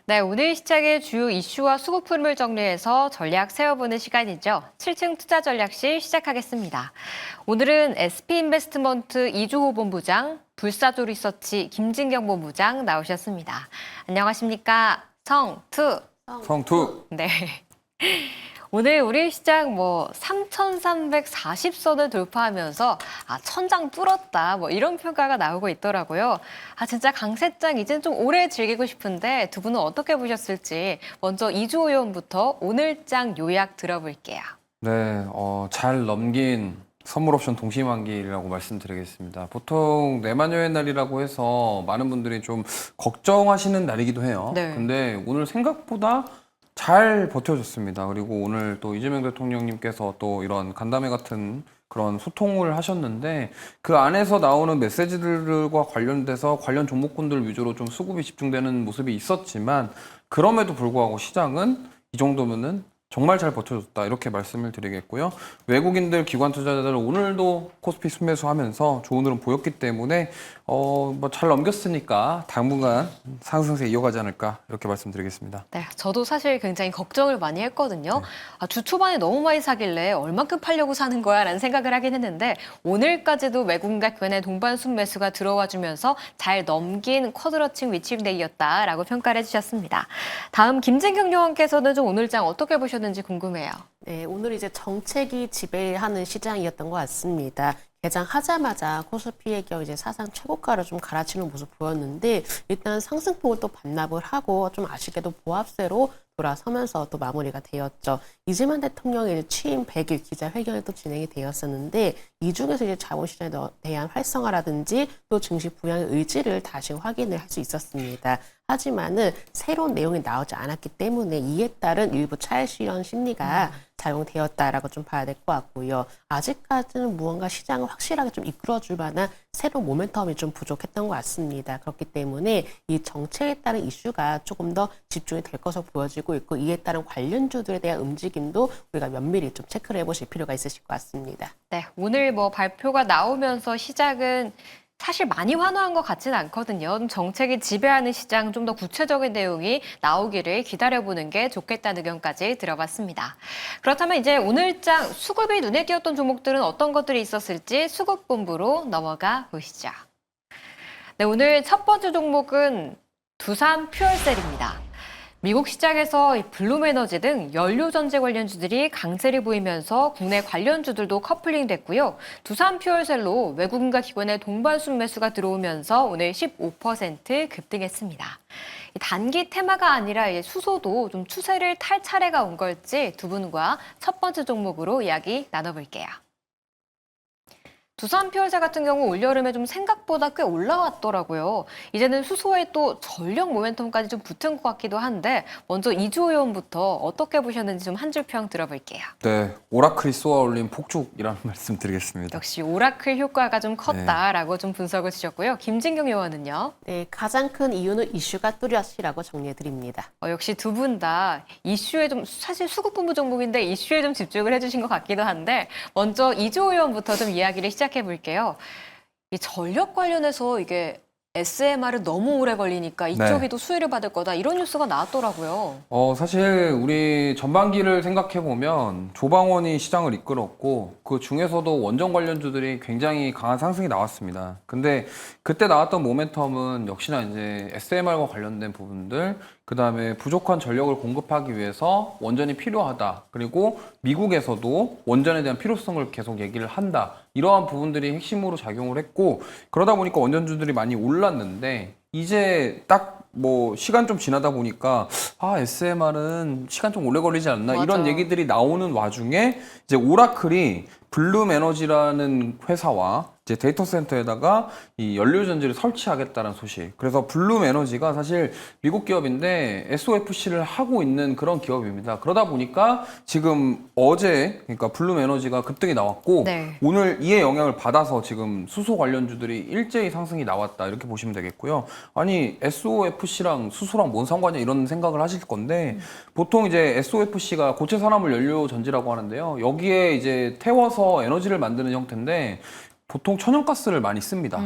네, 오늘 시장의 주요 이슈와 수급 흐름을 정리해서 전략 세워보는 시간이죠. 7층 투자 전략실 시작하겠습니다. 오늘은 SP인베스트먼트 이주호 본부장, 불사조 리서치 김진경 본부장 나오셨습니다. 안녕하십니까? 성투. 성투. 네. 오늘 우리 시장 3,340선을 돌파하면서 천장 뚫었다 이런 평가가 나오고 있더라고요. 진짜 강세장 이젠 좀 오래 즐기고 싶은데 두 분은 어떻게 보셨을지 먼저 이주호 의원부터 오늘장 요약 들어볼게요. 네, 잘 넘긴 선물 옵션 동시만기라고 말씀드리겠습니다. 보통 내만여의 날이라고 해서 많은 분들이 좀 걱정하시는 날이기도 해요. 네. 근데 오늘 생각보다 잘 버텨줬습니다. 그리고 오늘 또 이재명 대통령님께서 또 이런 간담회 같은 그런 소통을 하셨는데 그 안에서 나오는 메시지들과 관련돼서 관련 종목군들 위주로 좀 수급이 집중되는 모습이 있었지만 그럼에도 불구하고 시장은 이 정도면은 정말 잘 버텨줬다 이렇게 말씀을 드리겠고요. 외국인들 기관 투자자들 오늘도 코스피 순매수하면서 좋은 흐름 보였기 때문에 잘 넘겼으니까 당분간 상승세 이어가지 않을까 이렇게 말씀드리겠습니다. 네, 저도 사실 굉장히 걱정을 많이 했거든요. 주 초반에 너무 많이 사길래 얼만큼 팔려고 사는 거야 라는 생각을 하긴 했는데 오늘까지도 외국인과 기관의 동반 순매수가 들어와 주면서 잘 넘긴 쿼드러칭 위칭데이였다라고 평가를 해주셨습니다. 다음 김진경 의원께서는 좀 오늘장 어떻게 보셨는지 궁금해요. 네, 오늘 이제 정책이 지배하는 시장이었던 것 같습니다. 개장하자마자 코스피의 경우 이제 사상 최고가를 좀 갈아치는 모습 보였는데 일단 상승폭을 또 반납을 하고 좀 아쉽게도 보합세로 돌아서면서 또 마무리가 되었죠. 이재명 대통령의 취임 100일 기자회견이 또 진행이 되었었는데 이 중에서 이제 자본시장에 대한 활성화라든지 또 증시 부양의 의지를 다시 확인을 할 수 있었습니다. 하지만은 새로운 내용이 나오지 않았기 때문에 이에 따른 일부 차익 실현 심리가 작용되었다라고 좀 봐야 될 것 같고요. 아직까지는 무언가 시장을 확실하게 좀 이끌어줄 만한 새로운 모멘텀이 좀 부족했던 것 같습니다. 그렇기 때문에 이 정책에 따른 이슈가 조금 더 집중이 될 것으로 보여지고 있고 이에 따른 관련주들에 대한 움직임도 우리가 면밀히 좀 체크를 해보실 필요가 있으실 것 같습니다. 네, 오늘 발표가 나오면서 시작은 사실 많이 환호한 것 같지는 않거든요. 정책이 지배하는 시장 좀 더 구체적인 내용이 나오기를 기다려보는 게 좋겠다는 의견까지 들어봤습니다. 그렇다면 이제 오늘장 수급이 눈에 띄었던 종목들은 어떤 것들이 있었을지 수급본부로 넘어가 보시죠. 네, 오늘 첫 번째 종목은 두산 퓨얼셀입니다. 미국 시장에서 블룸에너지 등 연료전지 관련주들이 강세를 보이면서 국내 관련주들도 커플링 됐고요. 두산 퓨얼셀로 외국인과 기관의 동반 순매수가 들어오면서 오늘 15% 급등했습니다. 단기 테마가 아니라 수소도 좀 추세를 탈 차례가 온 걸지 두 분과 첫 번째 종목으로 이야기 나눠볼게요. 두산 퓨얼셀 같은 경우 올여름에 좀 생각보다 꽤 올라왔더라고요. 이제는 수소에 또 전력 모멘텀까지 좀 붙은 것 같기도 한데 먼저 이주호 의원부터 어떻게 보셨는지 좀 한 줄 평 들어볼게요. 네, 오라클이 쏘아 올린 폭죽이라는 말씀 드리겠습니다. 역시 오라클 효과가 좀 컸다라고 좀 분석을 주셨고요. 김진경 의원은요? 네, 가장 큰 이유는 이슈가 뚜렷이라고 정리해 드립니다. 역시 두 분 다 이슈에 좀 사실 수급본부 종목인데 이슈에 좀 집중을 해주신 것 같기도 한데 먼저 이주호 의원부터 좀 이야기를 시작해 볼게요. 이 전력 관련해서 이게 SMR은 너무 오래 걸리니까 이쪽이 또 수혜를 받을 거다 이런 뉴스가 나왔더라고요. 사실 우리 전반기를 생각해 보면 조방원이 시장을 이끌었고 그 중에서도 원전 관련주들이 굉장히 강한 상승이 나왔습니다. 근데 그때 나왔던 모멘텀은 역시나 이제 SMR과 관련된 부분들, 그다음에 부족한 전력을 공급하기 위해서 원전이 필요하다. 그리고 미국에서도 원전에 대한 필요성을 계속 얘기를 한다. 이러한 부분들이 핵심으로 작용을 했고 그러다 보니까 원전주들이 많이 올랐는데 이제 딱 시간 좀 지나다 보니까 SMR은 시간 좀 오래 걸리지 않나 맞아. 이런 얘기들이 나오는 와중에 이제 오라클이 블룸 에너지라는 회사와 이제 데이터 센터에다가 이 연료전지를 설치하겠다는 소식. 그래서 블룸 에너지가 사실 미국 기업인데 SOFC를 하고 있는 그런 기업입니다. 그러다 보니까 지금 어제 그러니까 블룸 에너지가 급등이 나왔고 오늘 이에 영향을 받아서 지금 수소 관련주들이 일제히 상승이 나왔다 이렇게 보시면 되겠고요. 아니 SOFC랑 수소랑 뭔 상관이야 이런 생각을 하실 건데 보통 이제 SOFC가 고체 산화물 연료 전지라고 하는데요. 여기에 이제 태워서 에너지를 만드는 형태인데 보통 천연가스를 많이 씁니다.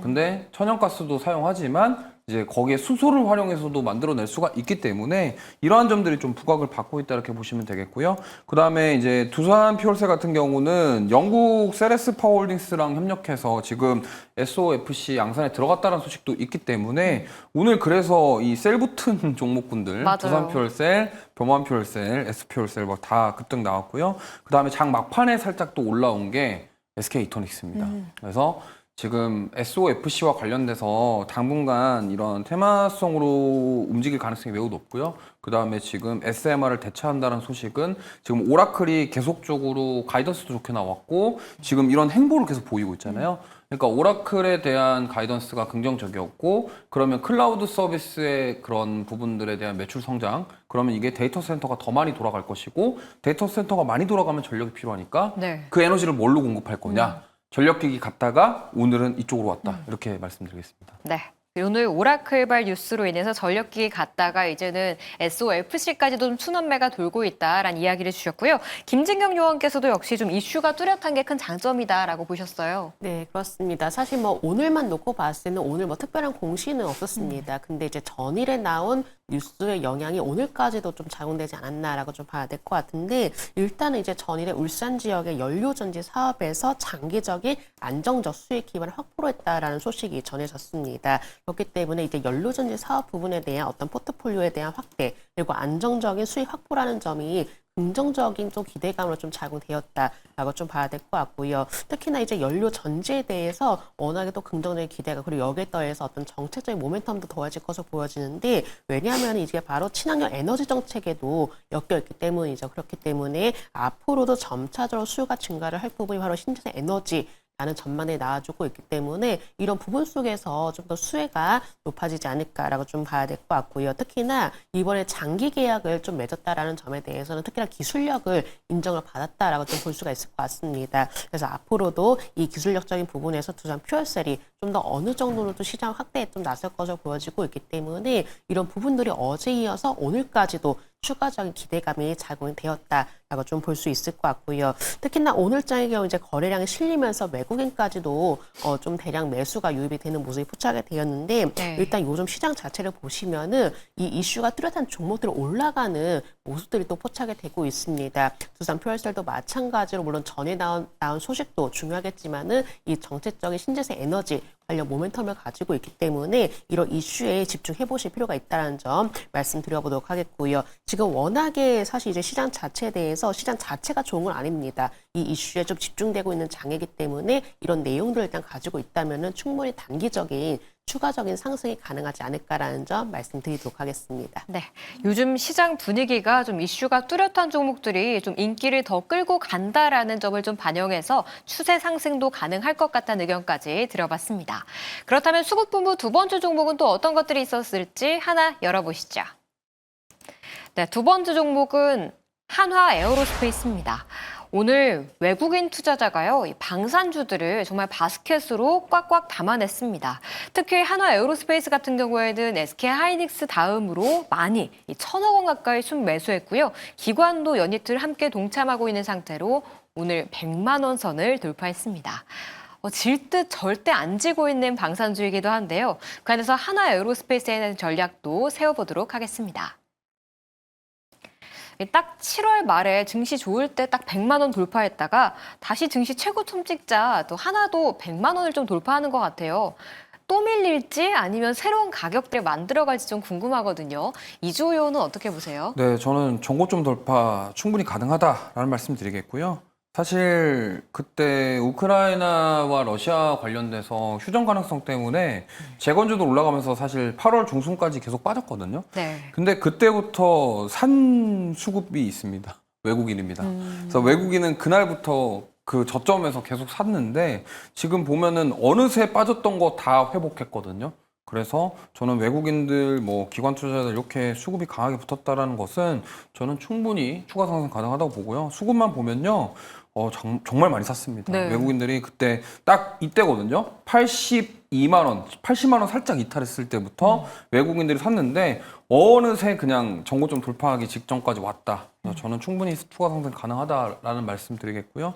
근데 천연가스도 사용하지만 이제 거기에 수소를 활용해서도 만들어낼 수가 있기 때문에 이러한 점들이 좀 부각을 받고 있다 이렇게 보시면 되겠고요. 그다음에 이제 두산 퓨얼셀 같은 경우는 영국 세레스 파워홀딩스랑 협력해서 지금 SOFC 양산에 들어갔다는 소식도 있기 때문에 오늘 그래서 이 셀 붙은 종목군들 맞아요. 두산 퓨얼셀, 병원 퓨얼셀, S 퓨얼셀 막 다 급등 나왔고요. 그다음에 장 막판에 살짝 또 올라온 게 SK 이토닉스입니다. 그래서 지금 SOFC와 관련돼서 당분간 이런 테마성으로 움직일 가능성이 매우 높고요. 그 다음에 지금 SMR을 대체한다는 소식은 지금 오라클이 계속적으로 가이던스도 좋게 나왔고 지금 이런 행보를 계속 보이고 있잖아요. 그러니까 오라클에 대한 가이던스가 긍정적이었고 그러면 클라우드 서비스의 그런 부분들에 대한 매출 성장 그러면 이게 데이터 센터가 더 많이 돌아갈 것이고 데이터 센터가 많이 돌아가면 전력이 필요하니까 네. 그 에너지를 뭘로 공급할 거냐 전력기기 갔다가 오늘은 이쪽으로 왔다 이렇게 말씀드리겠습니다. 네. 오늘 오라클발 뉴스로 인해서 전력기 갔다가 이제는 SOFC까지도 좀 순환매가 돌고 있다라는 이야기를 주셨고요. 김진경 요원께서도 역시 좀 이슈가 뚜렷한 게 큰 장점이다라고 보셨어요. 네, 그렇습니다. 사실 뭐 오늘만 놓고 봤을 때는 오늘 뭐 특별한 공시는 없었습니다. 근데 이제 전일에 나온 뉴스의 영향이 오늘까지도 좀 작용되지 않았나라고 좀 봐야 될 것 같은데 일단은 이제 전일에 울산 지역의 연료전지 사업에서 장기적인 안정적 수익 기반을 확보로 했다라는 소식이 전해졌습니다. 그렇기 때문에 이제 연료전지 사업 부분에 대한 어떤 포트폴리오에 대한 확대 그리고 안정적인 수익 확보라는 점이 긍정적인 좀 기대감으로 좀 작용되었다라고 좀 봐야 될 것 같고요. 특히나 이제 연료 전지에 대해서 워낙에 또 긍정적인 기대가 그리고 여기에 더해서 어떤 정책적인 모멘텀도 더해질 것으로 보여지는데 왜냐하면 이게 바로 친환경 에너지 정책에도 엮여 있기 때문이죠. 그렇기 때문에 앞으로도 점차적으로 수요가 증가를 할 부분이 바로 신재생 에너지 라는 전망이 나와주고 있기 때문에 이런 부분 속에서 좀 더 수혜가 높아지지 않을까라고 좀 봐야 될 것 같고요. 특히나 이번에 장기 계약을 좀 맺었다라는 점에 대해서는 특히나 기술력을 인정을 받았다라고 좀 볼 수가 있을 것 같습니다. 그래서 앞으로도 이 기술력적인 부분에서 두산 퓨얼셀이 좀 더 어느 정도로 또 시장 확대에 좀 나설 것으로 보여지고 있기 때문에 이런 부분들이 어제 이어서 오늘까지도 추가적인 기대감이 작용이 되었다라고 좀 볼 수 있을 것 같고요. 특히나 오늘장의 경우 이제 거래량이 실리면서 외국인까지도 좀 대량 매수가 유입이 되는 모습이 포착이 되었는데 네. 일단 요즘 시장 자체를 보시면은 이 이슈가 뚜렷한 종목들이 올라가는 모습들이 또 포착이 되고 있습니다. 두산 퓨얼셀도 마찬가지로 물론 전에 나온 소식도 중요하겠지만은 이 정책적인 신재생 에너지 관련 모멘텀을 가지고 있기 때문에 이런 이슈에 집중해 보실 필요가 있다는 점 말씀드려보도록 하겠고요. 지금 워낙에 사실 이제 시장 자체에 대해서 시장 자체가 좋은 건 아닙니다. 이 이슈에 좀 집중되고 있는 장이기 때문에 이런 내용들을 일단 가지고 있다면은 충분히 단기적인 추가적인 상승이 가능하지 않을까라는 점 말씀드리도록 하겠습니다. 네, 요즘 시장 분위기가 좀 이슈가 뚜렷한 종목들이 좀 인기를 더 끌고 간다라는 점을 좀 반영해서 추세 상승도 가능할 것 같다는 의견까지 들어봤습니다. 그렇다면 수급본부 두 번째 종목은 또 어떤 것들이 있었을지 하나 열어보시죠. 네, 두 번째 종목은 한화 에어로스페이스입니다. 오늘 외국인 투자자가요, 이 방산주들을 정말 바스켓으로 꽉꽉 담아냈습니다. 특히 한화 에어로스페이스 같은 경우에는 SK 하이닉스 다음으로 많이 1,000억 원 가까이 순매수했고요. 기관도 연이틀 함께 동참하고 있는 상태로 오늘 100만 원 선을 돌파했습니다. 질 듯 절대 안 지고 있는 방산주이기도 한데요. 그 안에서 한화 에어로스페이스에 대한 전략도 세워보도록 하겠습니다. 딱 7월 말에 증시 좋을 때 딱 100만 원 돌파했다가 다시 증시 최고점 찍자 또 하나도 100만 원을 좀 돌파하는 것 같아요. 또 밀릴지 아니면 새로운 가격대를 만들어갈지 좀 궁금하거든요. 이주호 의원은 어떻게 보세요? 네, 저는 정고점 돌파 충분히 가능하다라는 말씀 드리겠고요. 사실 그때 우크라이나와 러시아 관련돼서 휴전 가능성 때문에 재건주도 올라가면서 사실 8월 중순까지 계속 빠졌거든요. 네. 근데 그때부터 산 수급이 있습니다. 외국인입니다. 그래서 외국인은 그날부터 그 저점에서 계속 샀는데 지금 보면은 어느새 빠졌던 거 다 회복했거든요. 그래서 저는 외국인들 뭐 기관 투자자들 이렇게 수급이 강하게 붙었다라는 것은 저는 충분히 추가 상승 가능하다고 보고요. 수급만 보면요. 정말 많이 샀습니다. 네. 외국인들이 그때 딱 이때거든요. 82만 원, 80만 원 살짝 이탈했을 때부터 외국인들이 샀는데 어느새 그냥 정고점 돌파하기 직전까지 왔다. 그래서 저는 충분히 추가 상승 가능하다라는 말씀 드리겠고요.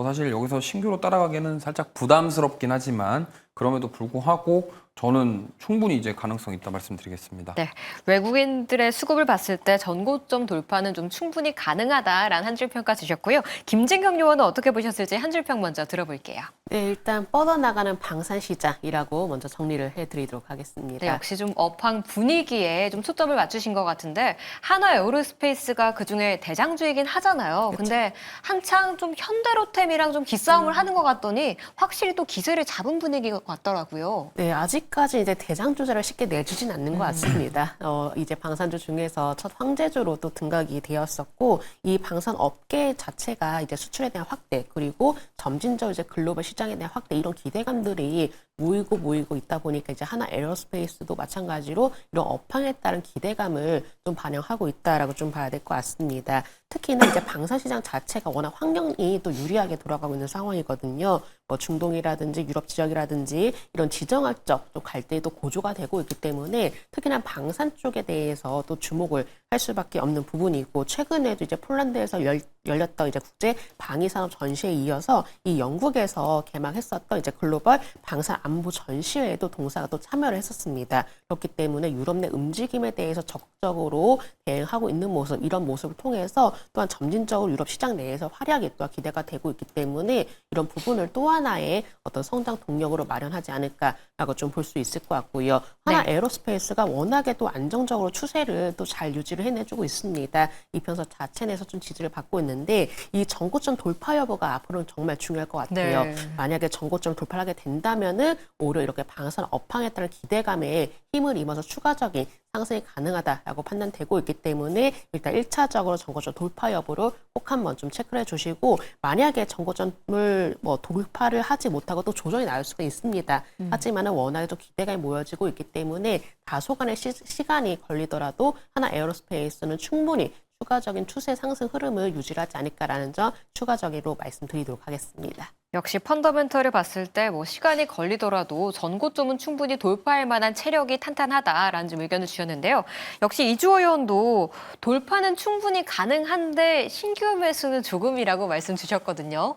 사실 여기서 신규로 따라가기는 살짝 부담스럽긴 하지만 그럼에도 불구하고 저는 충분히 이제 가능성이 있다 말씀드리겠습니다. 네, 외국인들의 수급을 봤을 때 전고점 돌파는 좀 충분히 가능하다라는 한 줄 평가 주셨고요. 김진경 요원은 어떻게 보셨을지 한 줄 평 먼저 들어볼게요. 네, 일단 뻗어나가는 방산 시장이라고 먼저 정리를 해드리도록 하겠습니다. 네, 역시 좀 업황 분위기에 좀 초점을 맞추신 것 같은데 하나 에어로스페이스가 그중에 대장주이긴 하잖아요. 근데 한창 좀 현대로템이랑 좀 기싸움을 하는 것 같더니 확실히 또 기세를 잡은 분위기 같더라고요. 네, 아직까지 이제 대장주자를 쉽게 내주진 않는 것 같습니다. 이제 방산주 중에서 첫 황제주로 또 등극이 되었었고, 이 방산 업계 자체가 이제 수출에 대한 확대, 그리고 점진적으로 이제 글로벌 시장에 대한 확대, 이런 기대감들이 모이고 있다 보니까 이제 하나 에어로스페이스도 마찬가지로 이런 업황에 따른 기대감을 좀 반영하고 있다라고 좀 봐야 될 것 같습니다. 특히나 이제 방산 시장 자체가 워낙 환경이 또 유리하게 돌아가고 있는 상황이거든요. 뭐 중동이라든지 유럽 지역이라든지 이런 지정학적 또 갈등도 고조가 되고 있기 때문에 특히나 방산 쪽에 대해서 또 주목을 할 수밖에 없는 부분이고, 최근에도 이제 폴란드에서 열렸던 이제 국제 방위산업 전시회에 이어서 이 영국에서 개막했었던 이제 글로벌 방산 안보 전시회에도 동사가 또 참여를 했었습니다. 그렇기 때문에 유럽 내 움직임에 대해서 적극적으로 대응하고 있는 모습, 이런 모습을 통해서 또한 점진적으로 유럽 시장 내에서 활약이 또 기대가 되고 있기 때문에 이런 부분을 또 하나의 어떤 성장 동력으로 마련하지 않을까라고 좀 볼 수 있을 것 같고요. 하나 에어로스페이스가 워낙에 또 안정적으로 추세를 또 잘 유지를 해내주고 있습니다. 이편서 자체 내에서 좀 지지를 받고 있는데 이 전고점 돌파 여부가 앞으로는 정말 중요할 것 같아요. 네. 만약에 전고점 돌파를 하게 된다면은 오히려 이렇게 방산 업황에 따른 기대감에 힘을 입어서 추가적인 상승이 가능하다라고 판단되고 있기 때문에 일단 1차적으로 전고점 돌파 여부를 꼭 한번 좀 체크를 해주시고, 만약에 전고점을 뭐 돌파를 하지 못하고 또 조정이 나올 수가 있습니다. 하지만은 워낙에 좀 기대감이 모여지고 있기 때문에 다소간의 시간이 걸리더라도 하나 에어로스페이스는 충분히 추가적인 추세 상승 흐름을 유지하지 않을까라는 점 추가적으로 말씀드리도록 하겠습니다. 역시 펀더멘털을 봤을 때 뭐 시간이 걸리더라도 전고점은 충분히 돌파할 만한 체력이 탄탄하다라는 좀 의견을 주셨는데요. 역시 이주호 의원도 돌파는 충분히 가능한데 신규 매수는 조금이라고 말씀 주셨거든요.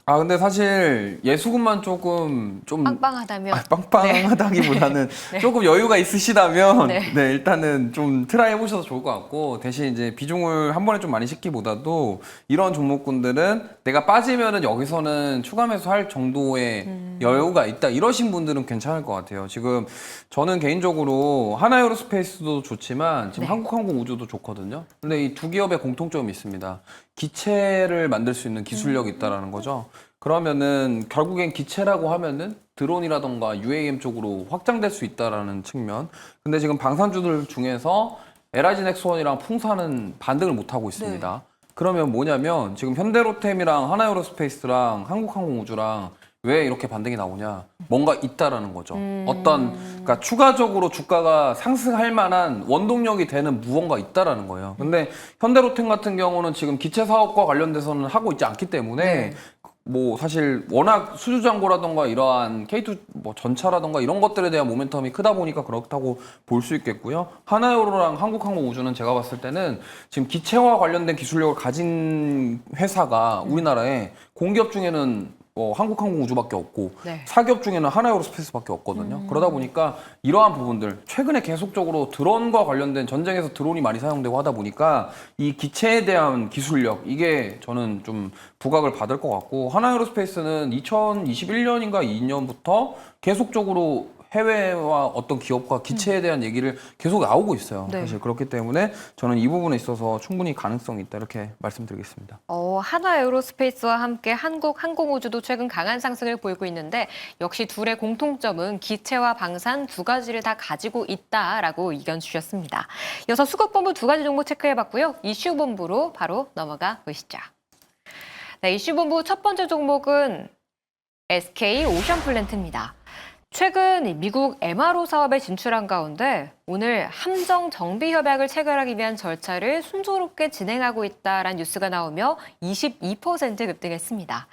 근데 사실 예수금만 조금 좀 빵빵하다면. 빵빵하다기보다는 조금 여유가 있으시다면 네. 일단은 좀 트라이 해보셔도 좋을 것 같고, 대신 이제 비중을 한 번에 좀 많이 싣기보다도 이런 종목군들은 내가 빠지면은 여기서는 추가 매수할 정도의 여유가 있다, 이러신 분들은 괜찮을 것 같아요. 지금 저는 개인적으로 하나에어로스페이스도 좋지만 지금 한국항공우주도 좋거든요. 근데 이 두 기업의 공통점이 있습니다. 기체를 만들 수 있는 기술력이 있다라는 거죠. 그러면은 결국엔 기체라고 하면은 드론이라던가 UAM 쪽으로 확장될 수 있다라는 측면. 근데 지금 방산주들 중에서 LIG 넥스원이랑 풍사는 반등을 못 하고 있습니다. 그러면 뭐냐면 지금 현대로템이랑 하나에어로스페이스랑 한국항공우주랑 왜 이렇게 반등이 나오냐? 뭔가 있다라는 거죠. 그러니까 추가적으로 주가가 상승할 만한 원동력이 되는 무언가 있다라는 거예요. 근데 현대로템 같은 경우는 지금 기체 사업과 관련돼서는 하고 있지 않기 때문에 뭐 사실 워낙 수주장고라던가 이러한 K2 뭐 전차라던가 이런 것들에 대한 모멘텀이 크다 보니까 그렇다고 볼 수 있겠고요. 하나에어로랑 한국항공우주는 제가 봤을 때는 지금 기체와 관련된 기술력을 가진 회사가 우리나라에 공기업 중에는 한국항공우주밖에 없고 사기업 중에는 하나에어로스페이스밖에 없거든요. 그러다 보니까 이러한 부분들, 최근에 계속적으로 드론과 관련된 전쟁에서 드론이 많이 사용되고 하다 보니까 이 기체에 대한 기술력, 이게 저는 좀 부각을 받을 것 같고, 하나에어로스페이스는 2021년인가 2년부터 계속적으로 해외와 어떤 기업과 기체에 대한 얘기를 계속 나오고 있어요. 사실 그렇기 때문에 저는 이 부분에 있어서 충분히 가능성이 있다, 이렇게 말씀드리겠습니다. 하나에어로스페이스와 함께 한국항공우주도 최근 강한 상승을 보이고 있는데 역시 둘의 공통점은 기체와 방산 두 가지를 다 가지고 있다라고 의견 주셨습니다. 이어서 수급본부 두 가지 종목 체크해봤고요. 이슈본부로 바로 넘어가 보시죠. 네, 이슈본부 첫 번째 종목은 SK 오션플랜트입니다. 최근 미국 MRO 사업에 진출한 가운데 오늘 함정 정비 협약을 체결하기 위한 절차를 순조롭게 진행하고 있다라는 뉴스가 나오며 22% 급등했습니다.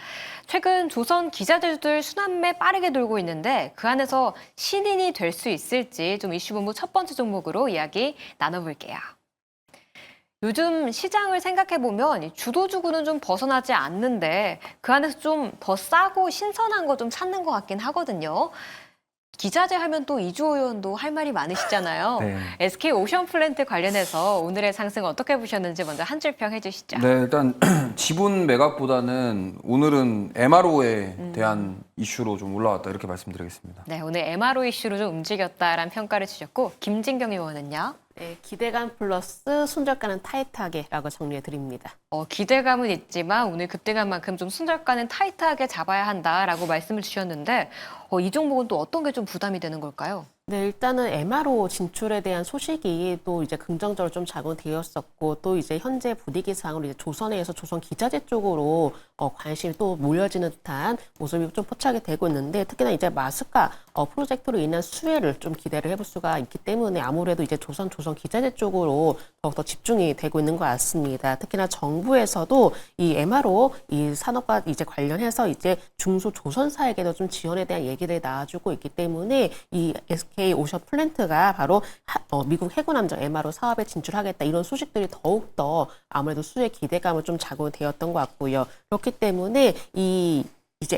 최근 조선 기자재주들 순환매 빠르게 돌고 있는데 그 안에서 신인이 될 수 있을지 좀 이슈본부 첫 번째 종목으로 이야기 나눠볼게요. 요즘 시장을 생각해보면 주도주구는 좀 벗어나지 않는데 그 안에서 좀 더 싸고 신선한 거 좀 찾는 것 같긴 하거든요. 기자재 하면 또 이주호 의원도 할 말이 많으시잖아요. 네. SK 오션플랜트 관련해서 오늘의 상승 어떻게 보셨는지 먼저 한 줄 평 해주시죠. 네, 일단 지분 매각보다는 오늘은 MRO에 대한 이슈로 좀 올라왔다 이렇게 말씀드리겠습니다. 네, 오늘 MRO 이슈로 좀 움직였다라는 평가를 주셨고 김진경 의원은요. 네, 기대감 플러스 손절가는 타이트하게라고 정리해 드립니다. 기대감은 있지만 오늘 급등한만큼 좀 순절가는 타이트하게 잡아야 한다라고 말씀을 주셨는데 이 종목은 또 어떤 게 좀 부담이 되는 걸까요? 네, 일단은 MRO 진출에 대한 소식이 또 이제 긍정적으로 좀 작용되었었고, 또 이제 현재 분위기상으로 이제 조선에서 조선 기자재 쪽으로 관심이 또 몰려지는 듯한 모습이 좀 포착이 되고 있는데, 특히나 이제 마스카 프로젝트로 인한 수혜를 좀 기대를 해볼 수가 있기 때문에 아무래도 이제 조선 기자재 쪽으로 더욱더 집중이 되고 있는 것 같습니다. 특히나 정부에서도 이 MRO 이 산업과 이제 관련해서 이제 중소조선사에게도 좀 지원에 대한 얘기를 나와주고 있기 때문에 이 SK 오션 플랜트가 바로 미국 해군함정 MRO 사업에 진출하겠다 이런 소식들이 더욱더 아무래도 수혜 기대감을 좀 작용되었던 것 같고요. 그렇기 때문에 이제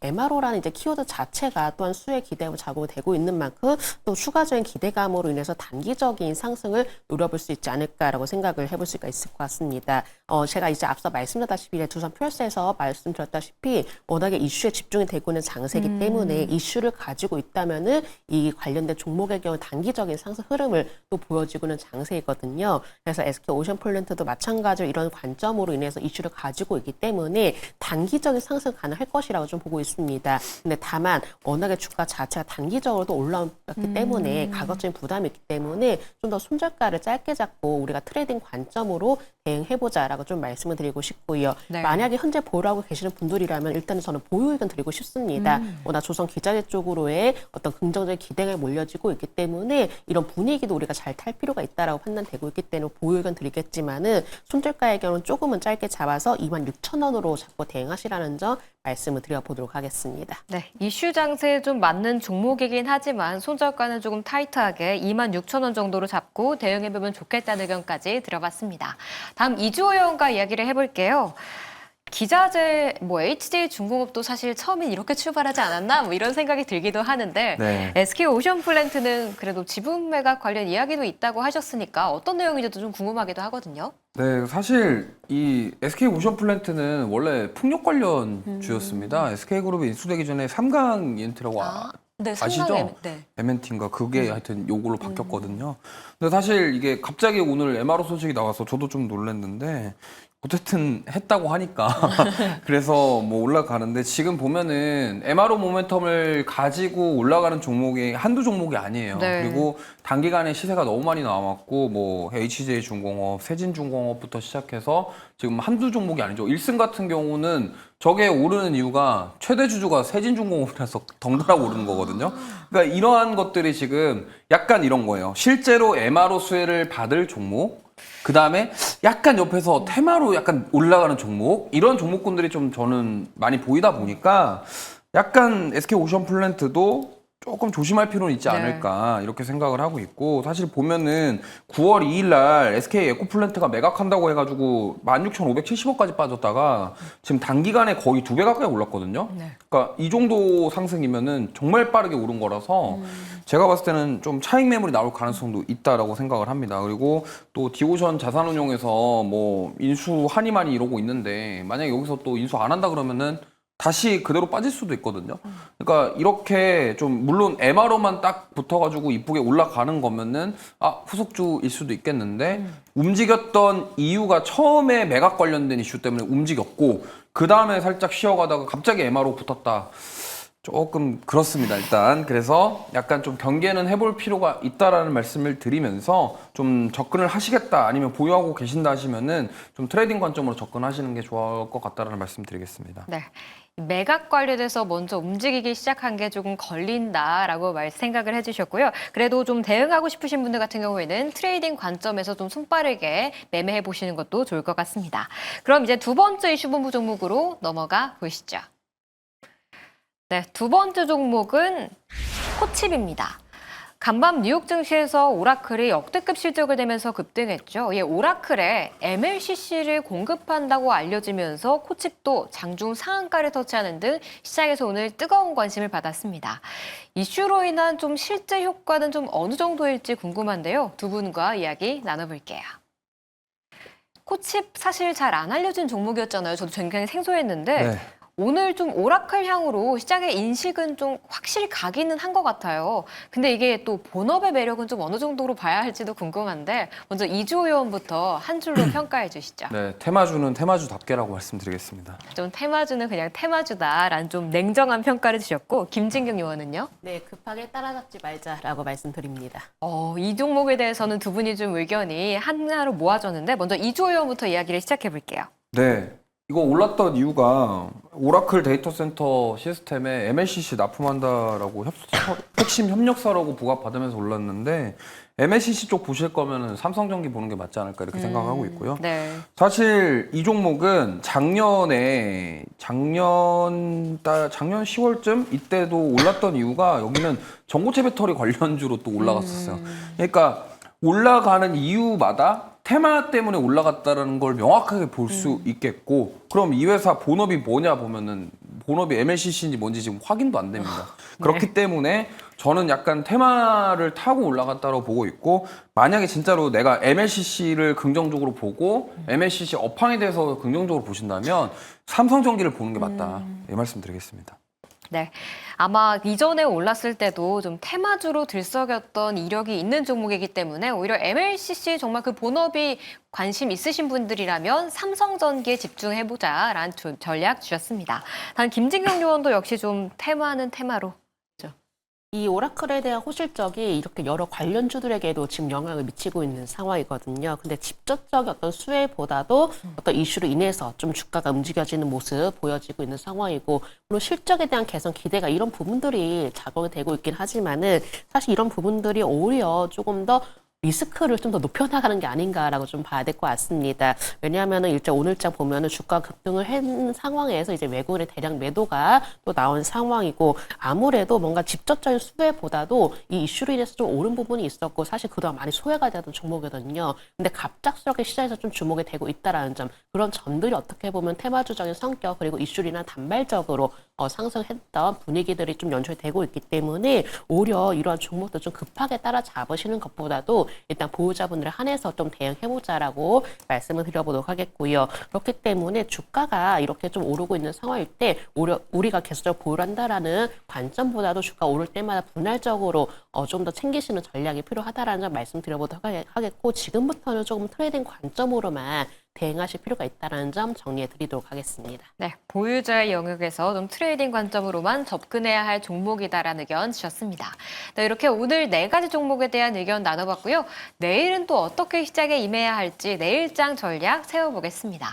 MRO라는 이제 키워드 자체가 또한 수혜 기대감을 작용되고 있는 만큼 또 추가적인 기대감으로 인해서 단기적인 상승을 노려볼 수 있지 않을까라고 생각을 해볼 수가 있을 것 같습니다. 제가 이제 앞서 말씀드렸다시피 두산 플러스에서 말씀드렸다시피 워낙에 이슈에 집중이 되고 있는 장세이기 때문에 이슈를 가지고 있다면은 이 관련된 종목의 경우 단기적인 상승 흐름을 또 보여지고 있는 장세이거든요. 그래서 SK 오션플랜트도 마찬가지로 이런 관점으로 인해서 이슈를 가지고 있기 때문에 단기적인 상승 가능할 것이라고 좀 보고 있습니다. 근데 다만 워낙에 주가 자체가 단기적으로도 올라왔기 때문에 가격적인 부담이 있기 때문에 좀 더 손절가를 짧게 잡고 우리가 트레이딩 관점으로 대응해보자라고 좀 말씀을 드리고 싶고요. 네. 만약에 현재 보유하고 계시는 분들이라면 일단은 저는 보유 의견 드리고 싶습니다. 워낙 조선 기자재 쪽으로의 어떤 긍정적인 기대가 몰려지고 있기 때문에 이런 분위기도 우리가 잘 탈 필요가 있다라고 판단되고 있기 때문에 보유 의견 드리겠지만은 손절가의 경우는 조금은 짧게 잡아서 26,000원으로 잡고 대응하시라는 점 말씀을 드려보도록 하겠습니다. 네, 이슈 장세에 좀 맞는 종목이긴 하지만 손절가는 조금 타이트하게 26,000원 정도로 잡고 대응해보면 좋겠다는 의견까지 들어봤습니다. 다음 이주호 의원과 이야기를 해볼게요. 기자재, HJ 중공업도 사실 처음엔 이렇게 출발하지 않았나? 이런 생각이 들기도 하는데 네. SK 오션플랜트는 그래도 지분 매각 관련 이야기도 있다고 하셨으니까 어떤 내용인지도 좀 궁금하기도 하거든요. 네, 사실 이 SK 오션플랜트는 원래 풍력 관련 주였습니다. SK그룹이 인수되기 전에 삼강 ENT라고 네, 아시죠? 네. MNT인가 그게 하여튼 요걸로 바뀌었거든요. 근데 사실 이게 갑자기 오늘 MRO 소식이 나와서 저도 좀 놀랐는데 어쨌든 했다고 하니까 그래서 올라가는데 지금 보면은 MRO 모멘텀을 가지고 올라가는 종목이 한두 종목이 아니에요. 네. 그리고 단기간에 시세가 너무 많이 나왔고 HJ 중공업, 세진 중공업부터 시작해서 지금 한두 종목이 아니죠. 1승 같은 경우는 저게 오르는 이유가 최대 주주가 세진 중공업이라서 덩달아 오르는 거거든요. 그러니까 이러한 것들이 지금 약간 이런 거예요. 실제로 MRO 수혜를 받을 종목, 그 다음에 약간 옆에서 테마로 약간 올라가는 종목, 이런 종목군들이 좀 저는 많이 보이다 보니까 약간 SK 오션플랜트도 조금 조심할 필요는 있지 않을까 이렇게 생각을 하고 있고, 사실 보면은 9월 2일 날 SK 에코플랜트가 매각한다고 해가지고 16,570원까지 빠졌다가 지금 단기간에 거의 2배 가까이 올랐거든요. 네. 그러니까 이 정도 상승이면은 정말 빠르게 오른 거라서 제가 봤을 때는 좀 차익 매물이 나올 가능성도 있다라고 생각을 합니다. 그리고 또 디오션 자산운용에서 인수 하니마니 이러고 있는데 만약에 여기서 또 인수 안 한다 그러면은 다시 그대로 빠질 수도 있거든요. 그러니까 이렇게 좀 물론 MRO만 딱 붙어가지고 이쁘게 올라가는 거면은 후속주일 수도 있겠는데 움직였던 이유가 처음에 매각 관련된 이슈 때문에 움직였고 그 다음에 살짝 쉬어가다가 갑자기 MRO 붙었다. 조금 그렇습니다, 일단. 그래서 약간 좀 경계는 해볼 필요가 있다라는 말씀을 드리면서 좀 접근을 하시겠다 아니면 보유하고 계신다 하시면은 좀 트레이딩 관점으로 접근하시는 게 좋을 것 같다라는 말씀 드리겠습니다. 네. 매각 관련해서 먼저 움직이기 시작한 게 조금 걸린다라고 생각을 해주셨고요. 그래도 좀 대응하고 싶으신 분들 같은 경우에는 트레이딩 관점에서 좀 손빠르게 매매해 보시는 것도 좋을 것 같습니다. 그럼 이제 두 번째 이슈본부 종목으로 넘어가 보시죠. 네, 두 번째 종목은 코칩입니다. 간밤 뉴욕 증시에서 오라클이 역대급 실적을 내면서 급등했죠. 오라클에 MLCC를 공급한다고 알려지면서 코칩도 장중 상한가를 터치하는 등 시장에서 오늘 뜨거운 관심을 받았습니다. 이슈로 인한 좀 실제 효과는 좀 어느 정도일지 궁금한데요. 두 분과 이야기 나눠볼게요. 코칩 사실 잘 안 알려진 종목이었잖아요. 저도 굉장히 생소했는데 네. 오늘 좀 오라클 향으로 시장의 인식은 좀 확실히 가기는 한 것 같아요. 근데 이게 또 본업의 매력은 좀 어느 정도로 봐야 할지도 궁금한데 먼저 이주호 의원부터 한 줄로 평가해 주시죠. 네, 테마주는 테마주답게라고 말씀드리겠습니다. 좀 테마주는 그냥 테마주다라는 좀 냉정한 평가를 주셨고 김진경 의원은요? 네, 급하게 따라잡지 말자라고 말씀드립니다. 이 종목에 대해서는 두 분이 좀 의견이 하나로 모아졌는데 먼저 이주호 의원부터 이야기를 시작해 볼게요. 네. 이거 올랐던 이유가 오라클 데이터 센터 시스템에 MLCC 납품한다라고 핵심 협력사라고 부각받으면서 올랐는데 MLCC 쪽 보실 거면은 삼성전기 보는 게 맞지 않을까 이렇게 생각하고 있고요. 네. 사실 이 종목은 작년 10월쯤 이때도 올랐던 이유가 여기는 전고체 배터리 관련주로 또 올라갔었어요. 그러니까 올라가는 이유마다 테마 때문에 올라갔다는 걸 명확하게 볼 수 있겠고, 그럼 이 회사 본업이 뭐냐 보면은 본업이 MLCC인지 뭔지 지금 확인도 안 됩니다. 그렇기 때문에 저는 약간 테마를 타고 올라갔다고 보고 있고, 만약에 진짜로 내가 MLCC를 긍정적으로 보고 MLCC 업황에 대해서 긍정적으로 보신다면 삼성전기를 보는 게 맞다. 이 말씀 드리겠습니다. 네, 아마 이전에 올랐을 때도 좀 테마주로 들썩였던 이력이 있는 종목이기 때문에 오히려 MLCC 정말 그 본업이 관심 있으신 분들이라면 삼성전기에 집중해보자라는 전략 주셨습니다. 단 김진경 의원도 역시 좀 테마는 테마로. 이 오라클에 대한 호실적이 이렇게 여러 관련주들에게도 지금 영향을 미치고 있는 상황이거든요. 근데 직접적인 어떤 수혜보다도 어떤 이슈로 인해서 좀 주가가 움직여지는 모습 보여지고 있는 상황이고, 물론 실적에 대한 개선 기대가 이런 부분들이 작용이 되고 있긴 하지만은 사실 이런 부분들이 오히려 조금 더 리스크를 좀 더 높여나가는 게 아닌가라고 좀 봐야 될 것 같습니다. 왜냐하면은 일단 오늘장 보면은 주가 급등을 한 상황에서 이제 외국인의 대량 매도가 또 나온 상황이고, 아무래도 뭔가 직접적인 수혜보다도 이 이슈로 인해서 좀 오른 부분이 있었고, 사실 그동안 많이 소외가 되던 종목이거든요. 근데 갑작스럽게 시장에서 좀 주목이 되고 있다라는 점, 그런 점들이 어떻게 보면 테마주적인 성격 그리고 이슈로 인한 단발적으로 상승했던 분위기들이 좀 연출이 되고 있기 때문에 오히려 이러한 종목도 좀 급하게 따라잡으시는 것보다도 일단 보유자분들에 한해서 좀 대응해보자라고 말씀을 드려보도록 하겠고요. 그렇기 때문에 주가가 이렇게 좀 오르고 있는 상황일 때 오히려 우리가 계속적으로 보유한다라는 관점보다도 주가 오를 때마다 분할적으로 좀 더 챙기시는 전략이 필요하다라는 점 말씀드려보도록 하겠고, 지금부터는 조금 트레이딩 관점으로만 대응하실 필요가 있다는 점 정리해 드리도록 하겠습니다. 네, 보유자의 영역에서 좀 트레이딩 관점으로만 접근해야 할 종목이다라는 의견 주셨습니다. 네, 이렇게 오늘 4가지 종목에 대한 의견 나눠봤고요. 내일은 또 어떻게 시장에 임해야 할지 내일장 전략 세워보겠습니다.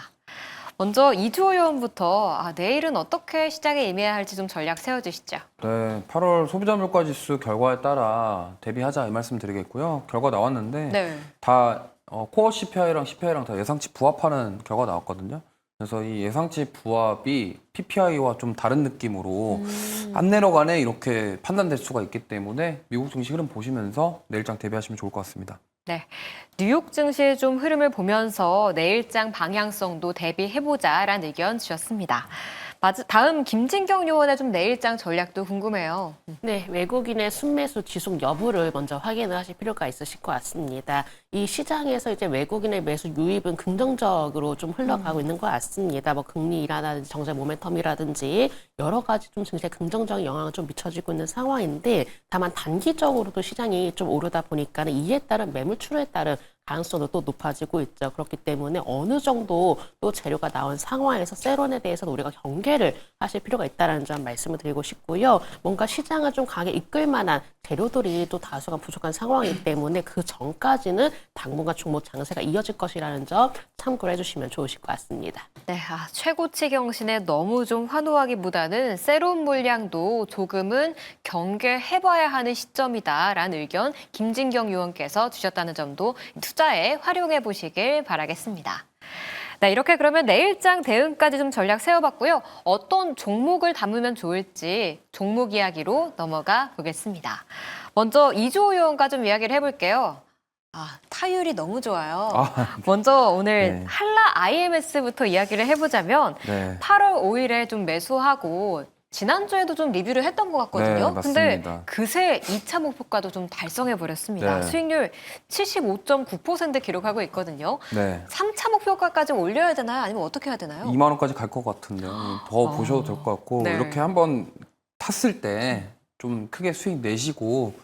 먼저 이주호 의원부터 내일은 어떻게 시장에 임해야 할지 좀 전략 세워주시죠. 네, 8월 소비자 물가지수 결과에 따라 대비하자 이 말씀 드리겠고요. 결과 나왔는데 네. 다 코어 CPI랑 CPI랑 다 예상치 부합하는 결과 나왔거든요. 그래서 이 예상치 부합이 PPI와 좀 다른 느낌으로 안 내려가네 이렇게 판단될 수가 있기 때문에 미국 증시 흐름 보시면서 내일장 대비하시면 좋을 것 같습니다. 네, 뉴욕 증시의 좀 흐름을 보면서 내일장 방향성도 대비해보자라는 의견 주셨습니다. 다음 김진경 의원의 좀 내일장 전략도 궁금해요. 네, 외국인의 순매수 지속 여부를 먼저 확인을 하실 필요가 있으실 것 같습니다. 이 시장에서 이제 외국인의 매수 유입은 긍정적으로 좀 흘러가고 있는 것 같습니다. 뭐 금리 인하라든지 정책 모멘텀이라든지 여러 가지 좀 증시에 긍정적인 영향을 좀 미쳐지고 있는 상황인데, 다만 단기적으로도 시장이 좀 오르다 보니까는 이에 따른 매물 출호에 따른 가능성도 또 높아지고 있죠. 그렇기 때문에 어느 정도 또 재료가 나온 상황에서 세론에 대해서는 우리가 경계를 하실 필요가 있다는 점 말씀을 드리고 싶고요. 뭔가 시장을 좀 강하게 이끌 만한 재료들이 또 다소가 부족한 상황이기 때문에 그 전까지는 당분간 종목 장세가 이어질 것이라는 점 참고를 해주시면 좋으실 것 같습니다. 네, 최고치 경신에 너무 좀 환호하기보다는 세론 물량도 조금은 경계해봐야 하는 시점이다라는 의견 김진경 의원께서 주셨다는 점도 투자에 활용해 보시길 바라겠습니다. 네, 이렇게 그러면 내일장 대응까지 좀 전략 세워봤고요. 어떤 종목을 담으면 좋을지 종목 이야기로 넘어가 보겠습니다. 먼저 이주호 의원과 좀 이야기를 해볼게요. 타율이 너무 좋아요. 먼저 오늘 네. 한라 IMS부터 이야기를 해보자면 네. 8월 5일에 좀 매수하고 지난주에도 좀 리뷰를 했던 것 같거든요. 네, 근데 맞습니다. 그새 2차 목표가도 좀 달성해버렸습니다. 네. 수익률 75.9% 기록하고 있거든요. 네. 3차 목표가까지 올려야 되나요? 아니면 어떻게 해야 되나요? 2만 원까지 갈 것 같은데요. 더 보셔도 될 것 같고 네. 이렇게 한번 탔을 때 좀 크게 수익 내시고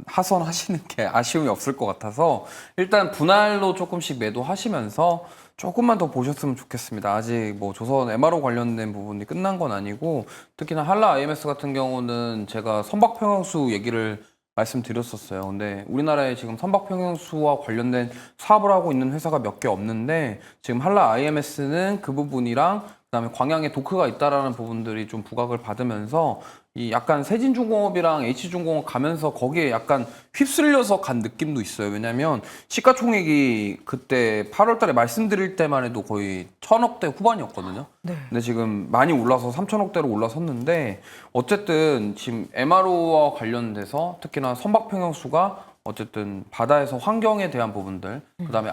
하선하시는 게 아쉬움이 없을 것 같아서 일단 분할로 조금씩 매도하시면서 조금만 더 보셨으면 좋겠습니다. 아직 뭐 조선 MRO 관련된 부분이 끝난 건 아니고 특히나 한라 IMS 같은 경우는 제가 선박평형수 얘기를 말씀드렸었어요. 근데 우리나라에 지금 선박평형수와 관련된 사업을 하고 있는 회사가 몇 개 없는데 지금 한라 IMS는 그 부분이랑 그다음에 광양에 도크가 있다라는 부분들이 좀 부각을 받으면서 이 약간 세진중공업이랑 H중공업 가면서 거기에 약간 휩쓸려서 간 느낌도 있어요. 왜냐면 시가총액이 그때 8월 달에 말씀드릴 때만 해도 거의 1,000억대 후반이었거든요. 네. 근데 지금 많이 올라서 3,000억대로 올라섰는데 어쨌든 지금 MRO와 관련돼서 특히나 선박평형수가 어쨌든 바다에서 환경에 대한 부분들, 그다음에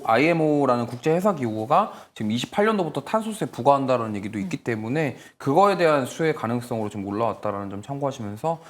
IMO라는 국제해사기구가 지금 28년도부터 탄소세 부과한다는 얘기도 있기 때문에 그거에 대한 수혜 가능성으로 좀 올라왔다라는 점 참고하시면서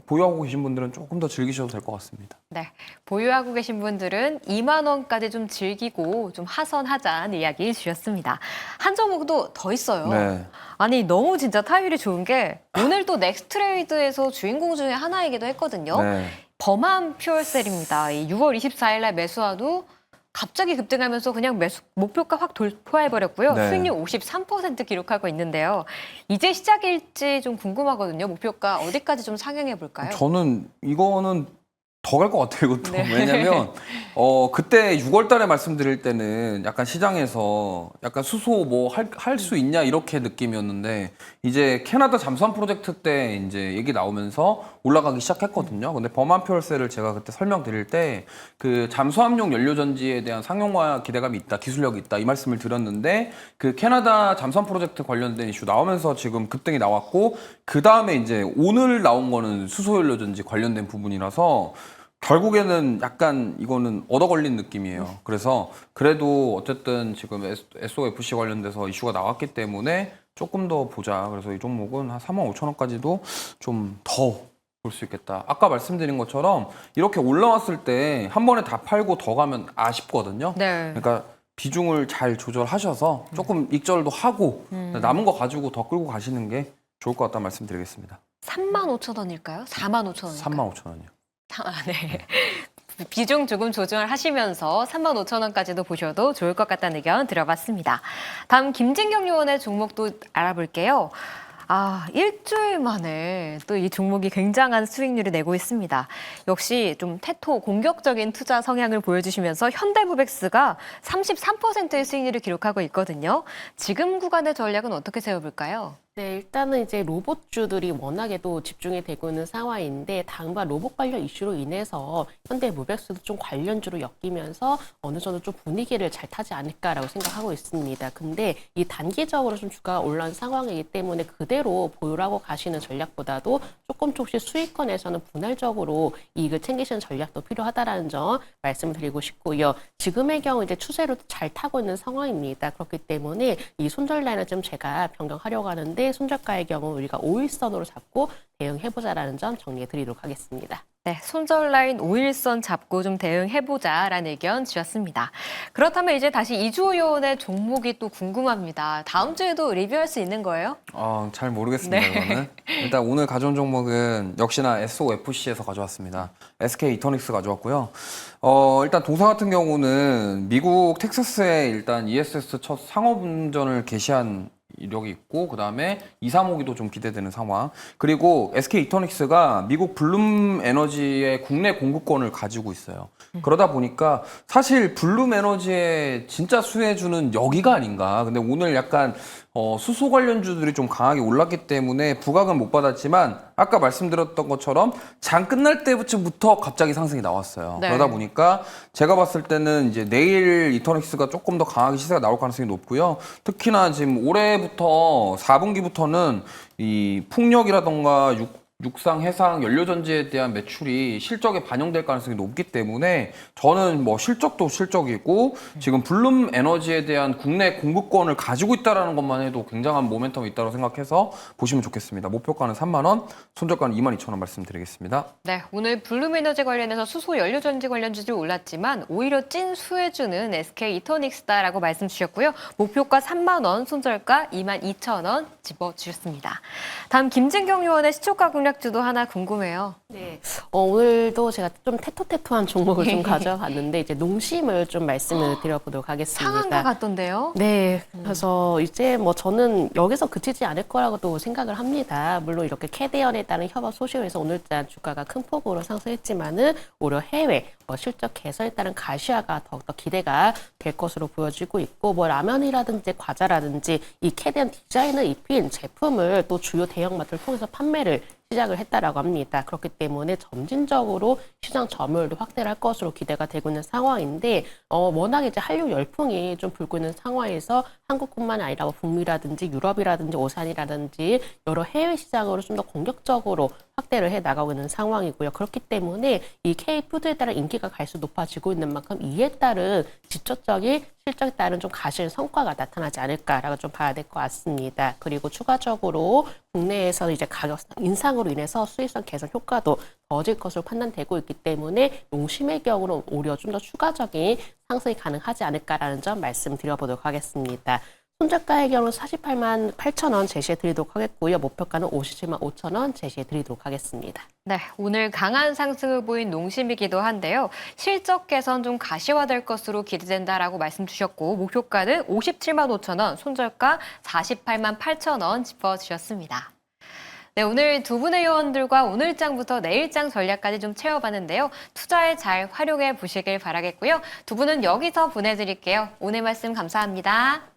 보유하고 계신 분들은 조금 더 즐기셔도 될 것 같습니다. 네, 보유하고 계신 분들은 2만 원까지 좀 즐기고 좀 하선하자는 이야기 주셨습니다. 한 종목도 더 있어요. 네. 아니 너무 진짜 타율이 좋은 게 오늘 또 넥스트레이드에서 주인공 중에 하나이기도 했거든요. 네. 범한 퓨얼셀입니다. 이 6월 24일 날 매수하도 갑자기 급등하면서 그냥 매수 목표가 확 돌파해버렸고요. 네. 수익률 53% 기록하고 있는데요. 이제 시작일지 좀 궁금하거든요. 목표가 어디까지 좀 상향해 볼까요? 저는 이거는 더 갈 것 같아요, 이것도. 네. 왜냐면, 그때 6월 달에 말씀드릴 때는 약간 시장에서 약간 수소 뭐 할 수 있냐 이렇게 느낌이었는데, 이제 캐나다 잠수함 프로젝트 때 이제 얘기 나오면서 올라가기 시작했거든요. 근데 범한 퓨얼셀을 제가 그때 설명드릴 때 그 잠수함용 연료전지에 대한 상용화 기대감이 있다, 기술력이 있다, 이 말씀을 드렸는데 그 캐나다 잠수함 프로젝트 관련된 이슈 나오면서 지금 급등이 나왔고, 그 다음에 이제 오늘 나온 거는 수소 연료전지 관련된 부분이라서 결국에는 약간 이거는 얻어 걸린 느낌이에요. 그래서 그래도 어쨌든 지금 SOFC 관련돼서 이슈가 나왔기 때문에 조금 더 보자. 그래서 이 종목은 한 35,000원까지도 좀 더 볼 수 있겠다. 아까 말씀드린 것처럼 이렇게 올라왔을 때 한 번에 다 팔고 더 가면 아쉽거든요. 네. 그러니까 비중을 잘 조절하셔서 조금 익절도 하고 남은 거 가지고 더 끌고 가시는 게 좋을 것 같다는 말씀드리겠습니다. 35,000원일까요? 45,000원일까요? 35,000원이요. 네. 비중 조금 조정을 하시면서 35,000원까지도 보셔도 좋을 것 같다는 의견 들어봤습니다. 다음 김진경 요원의 종목도 알아볼게요. 일주일 만에 또 이 종목이 굉장한 수익률을 내고 있습니다. 역시 좀 태토 공격적인 투자 성향을 보여주시면서 현대무백스가 33%의 수익률을 기록하고 있거든요. 지금 구간의 전략은 어떻게 세워볼까요? 네, 일단은 이제 로봇주들이 워낙에도 집중이 되고 있는 상황인데 당분간 로봇 관련 이슈로 인해서 현대무백스도 좀 관련주로 엮이면서 어느 정도 좀 분위기를 잘 타지 않을까라고 생각하고 있습니다. 근데 이 단기적으로 좀 주가가 올라온 상황이기 때문에 그대로 보유하고 가시는 전략보다도 조금씩 수익권에서는 분할적으로 이익을 챙기시는 전략도 필요하다라는 점 말씀을 드리고 싶고요. 지금의 경우 이제 추세로 잘 타고 있는 상황입니다. 그렇기 때문에 이 손절 라인을 좀 제가 변경하려고 하는데 손절가의 경우 우리가 5일선으로 잡고 대응해보자라는 점 정리해 드리도록 하겠습니다. 네, 손절 라인 5일선 잡고 좀 대응해보자라는 의견 주셨습니다. 그렇다면 이제 다시 이주호 요원의 종목이 또 궁금합니다. 다음 주에도 리뷰할 수 있는 거예요? 잘 모르겠습니다, 네. 이거는. 일단 오늘 가져온 종목은 역시나 SOFC에서 가져왔습니다. SK 이터닉스 가져왔고요. 일단 동사 같은 경우는 미국 텍사스에 일단 ESS 첫 상업운전을 개시한 이력이 있고, 그 다음에 2, 3호기도 좀 기대되는 상황. 그리고 SK 이터닉스가 미국 블룸 에너지의 국내 공급권을 가지고 있어요. 그러다 보니까 사실 블룸 에너지의 진짜 수혜주는 여기가 아닌가. 근데 오늘 약간 수소 관련주들이 좀 강하게 올랐기 때문에 부각은 못 받았지만 아까 말씀드렸던 것처럼 장 끝날 때부터 갑자기 상승이 나왔어요. 네. 그러다 보니까 제가 봤을 때는 이제 내일 이터닉스가 조금 더 강하게 시세가 나올 가능성이 높고요. 특히나 지금 올해부터 4분기부터는 이 풍력이라던가 육상, 해상, 연료전지에 대한 매출이 실적에 반영될 가능성이 높기 때문에 저는 뭐 실적도 실적이고 지금 블룸 에너지에 대한 국내 공급권을 가지고 있다는 것만 해도 굉장한 모멘텀이 있다고 생각해서 보시면 좋겠습니다. 목표가는 3만 원, 손절가는 22,000원 말씀드리겠습니다. 네, 오늘 블룸에너지 관련해서 수소 연료전지 관련 주들 올랐지만 오히려 찐 수혜주는 SK 이터닉스다라고 말씀 주셨고요. 목표가 3만 원, 손절가 22,000원 집어주셨습니다. 다음 김진경 의원의 시초가 공략주도 하나 궁금해요. 네. 오늘도 제가 좀 테토테토한 종목을 좀 가져봤는데 이제 농심을 좀 말씀을 드려보도록 하겠습니다. 상한가 같던데요? 네. 그래서 이제 뭐 저는 여기서 그치지 않을 거라고도 생각을 합니다. 물론 이렇게 캐대언에 따른 협업 소식으로 해서 오늘자 주가가 큰 폭으로 상승했지만은 오히려 해외 실적 개선에 따른 가시화가 더욱더 기대가 될 것으로 보여지고 있고 뭐 라면이라든지 과자라든지 이 캐대언 디자인을 입힌 제품을 또 주요 대형마트를 통해서 판매를 시작을 했다라고 합니다. 그렇기 때문에 점진적으로 시장 점유율도 확대를 할 것으로 기대가 되고 있는 상황인데 워낙 이제 한류 열풍이 좀 불고 있는 상황에서 한국뿐만 아니라 뭐 북미라든지 유럽이라든지 오산이라든지 여러 해외 시장으로 좀 더 공격적으로 확대를 해 나가고 있는 상황이고요. 그렇기 때문에 이 K푸드에 따른 인기가 갈수록 높아지고 있는 만큼 이에 따른 직접적인 실적에 따른 좀 가시는 성과가 나타나지 않을까라고 좀 봐야 될 것 같습니다. 그리고 추가적으로 국내에서 이제 가격 인상으로 인해서 수익성 개선 효과도 더해질 것으로 판단되고 있기 때문에 농심의 경우는 오히려 좀 더 추가적인 상승이 가능하지 않을까라는 점 말씀드려보도록 하겠습니다. 손절가의 경우는 48만 8천 원 제시해 드리도록 하겠고요. 목표가는 57만 5천 원 제시해 드리도록 하겠습니다. 네, 오늘 강한 상승을 보인 농심이기도 한데요. 실적 개선 좀 가시화될 것으로 기대된다라고 말씀 주셨고 목표가는 57만 5천 원, 손절가 48만 8천 원 짚어주셨습니다. 네, 오늘 두 분의 요원들과 오늘장부터 내일장 전략까지 좀 채워봤는데요. 투자에 잘 활용해 보시길 바라겠고요. 두 분은 여기서 보내드릴게요. 오늘 말씀 감사합니다.